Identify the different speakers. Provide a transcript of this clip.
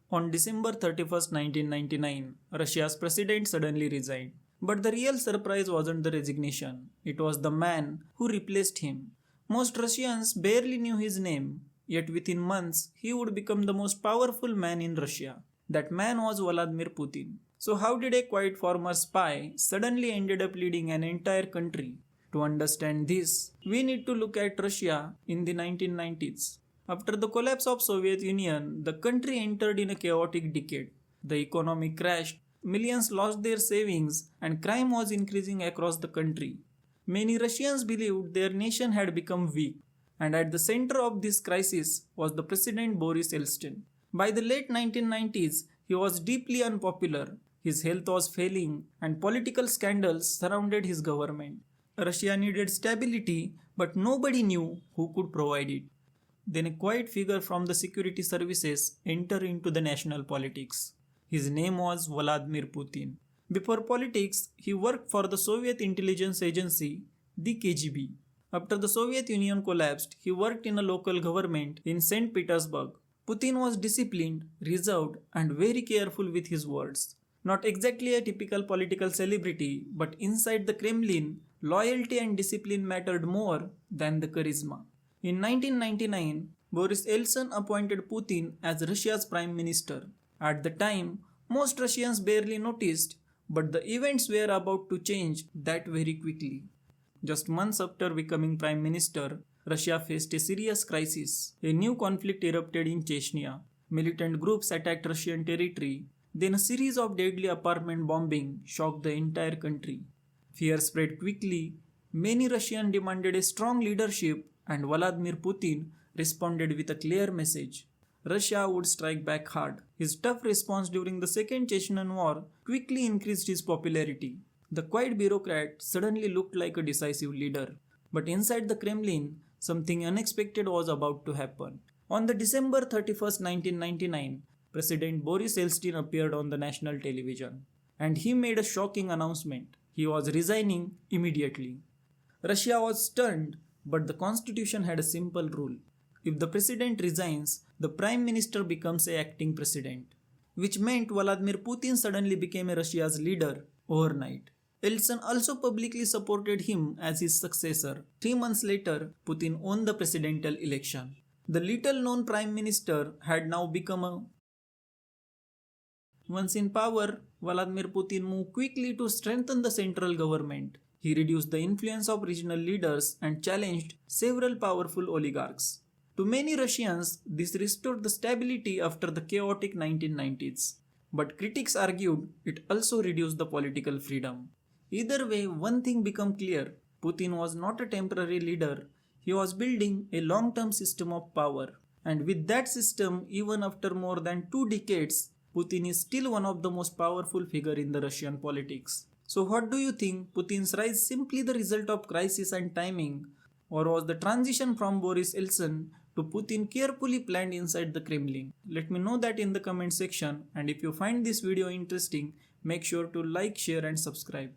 Speaker 1: On December 31st, 1999, Russia's president suddenly resigned. But the real surprise wasn't the resignation, it was the man who replaced him. Most Russians barely knew his name, yet within months he would become the most powerful man in Russia. That man was Vladimir Putin. So how did a quiet former spy suddenly ended up leading an entire country? To understand this, we need to look at Russia in the 1990s. After the collapse of Soviet Union, the country entered in a chaotic decade. The economy crashed, millions lost their savings, and crime was increasing across the country. Many Russians believed their nation had become weak, and at the center of this crisis was the President Boris Yeltsin. By the late 1990s, he was deeply unpopular, his health was failing, and political scandals surrounded his government. Russia needed stability, but nobody knew who could provide it. Then a quiet figure from the security services entered into the national politics. His name was Vladimir Putin. Before politics, he worked for the Soviet intelligence agency, the KGB. After the Soviet Union collapsed, he worked in a local government in St. Petersburg. Putin was disciplined, reserved, and very careful with his words. Not exactly a typical political celebrity, but inside the Kremlin, loyalty and discipline mattered more than the charisma. In 1999, Boris Yeltsin appointed Putin as Russia's prime minister. At the time, most Russians barely noticed, but the events were about to change that very quickly. Just months after becoming prime minister, Russia faced a serious crisis. A new conflict erupted in Chechnya. Militant groups attacked Russian territory. Then a series of deadly apartment bombing shocked the entire country. Fear spread quickly. Many Russians demanded a strong leadership, and Vladimir Putin responded with a clear message. Russia would strike back hard. His tough response during the Second Chechen War quickly increased his popularity. The quiet bureaucrat suddenly looked like a decisive leader. But inside the Kremlin, something unexpected was about to happen. On the December 31st, 1999, President Boris Yeltsin appeared on the national television. And he made a shocking announcement. He was resigning immediately. Russia was stunned, but the constitution had a simple rule. If the president resigns, the prime minister becomes an acting president, which meant Vladimir Putin suddenly became Russia's leader overnight. Yeltsin also publicly supported him as his successor. 3 months later, Putin won the presidential election. The little-known prime minister had now become a... Once in power, Vladimir Putin moved quickly to strengthen the central government. He reduced the influence of regional leaders and challenged several powerful oligarchs. To many Russians, this restored the stability after the chaotic 1990s. But critics argued it also reduced the political freedom. Either way, one thing became clear. Putin was not a temporary leader. He was building a long-term system of power. And with that system, even after more than 2 decades, Putin is still one of the most powerful figures in the Russian politics. So what do you think? Putin's rise simply the result of crisis and timing? Or was the transition from Boris Yeltsin to Putin carefully planned inside the Kremlin? Let me know that in the comment section, and if you find this video interesting, make sure to like, share and subscribe.